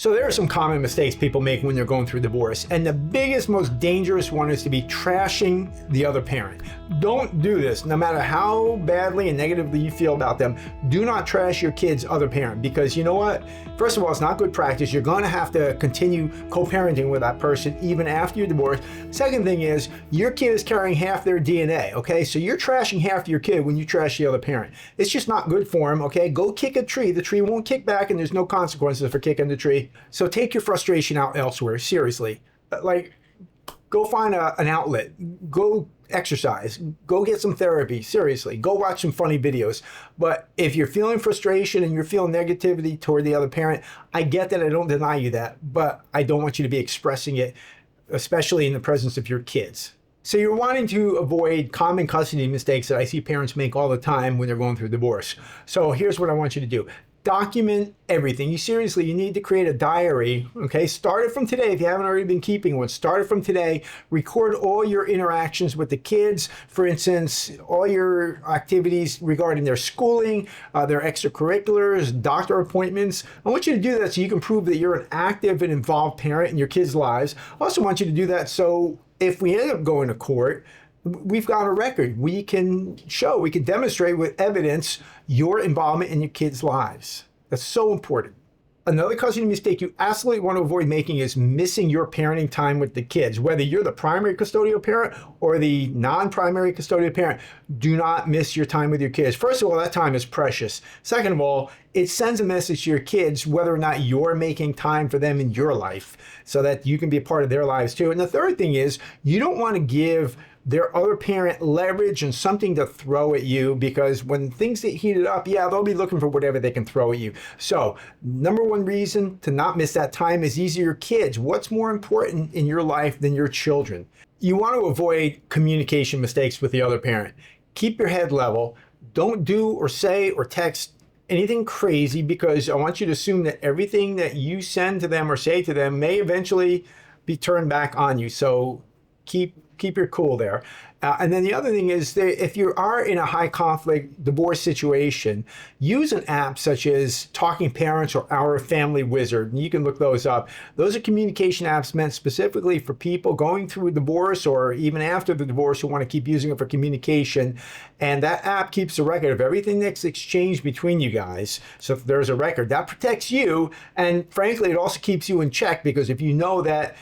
So there are some common mistakes people make when they're going through divorce, and the biggest, most dangerous one is to be trashing the other parent. Don't do this. No matter how badly and negatively you feel about them, do not trash your kid's other parent, because you know what? First of all, it's not good practice. You're going to have to continue co-parenting with that person even after your divorce. Second thing is, your kid is carrying half their DNA, okay? So you're trashing half your kid when you trash the other parent. It's just not good for them, okay? Go kick a tree. The tree won't kick back, and there's no consequences for kicking the tree. So take your frustration out elsewhere, seriously. Like, go find an outlet. Go exercise. Go get some therapy, seriously. Go watch some funny videos. But if you're feeling frustration and you're feeling negativity toward the other parent, I get that. I don't deny you that. But I don't want you to be expressing it, especially in the presence of your kids. So you're wanting to avoid common custody mistakes that I see parents make all the time when they're going through divorce. So here's what I want you to do. Document everything. You need to create a diary, okay? Start it from today. If you haven't already been keeping one, start it from today. Record all your interactions with the kids. For instance, all your activities regarding their schooling, their extracurriculars, doctor appointments. I want you to do that so you can prove that you're an active and involved parent in your kids' lives. I also want you to do that so if we end up going to court, we've got a record. We can demonstrate with evidence your involvement in your kids' lives. That's so important. Another custody mistake you absolutely want to avoid making is missing your parenting time with the kids. Whether you're the primary custodial parent or the non-primary custodial parent, do not miss your time with your kids. First of all, that time is precious. Second of all, it sends a message to your kids whether or not you're making time for them in your life so that you can be a part of their lives too. And the third thing is, you don't want to give their other parent leverage and something to throw at you, because when things get heated up, they'll be looking for whatever they can throw at you. So number one reason to not miss that time is these are your kids. What's more important in your life than your children? You want to avoid communication mistakes with the other parent. Keep your head level. Don't do or say or text anything crazy, because I want you to assume that everything that you send to them or say to them may eventually be turned back on you. So keep your cool there. And then the other thing is that if you are in a high conflict divorce situation, use an app such as Talking Parents or Our Family Wizard. And you can look those up. Those are communication apps meant specifically for people going through a divorce or even after the divorce who want to keep using it for communication. And that app keeps a record of everything that's exchanged between you guys. So if there's a record, that protects you. And frankly, it also keeps you in check, because if you know that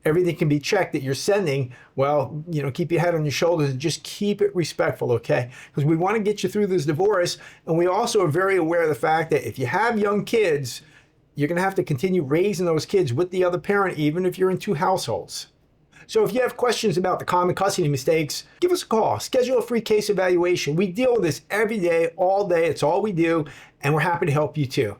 everything can be checked that you're sending, well, keep your head on your shoulders and just keep it respectful, okay? Because we want to get you through this divorce, and we also are very aware of the fact that if you have young kids, you're going to have to continue raising those kids with the other parent, even if you're in two households. So if you have questions about the common custody mistakes, give us a call. Schedule a free case evaluation. We deal with this every day, all day. It's all we do, and we're happy to help you too.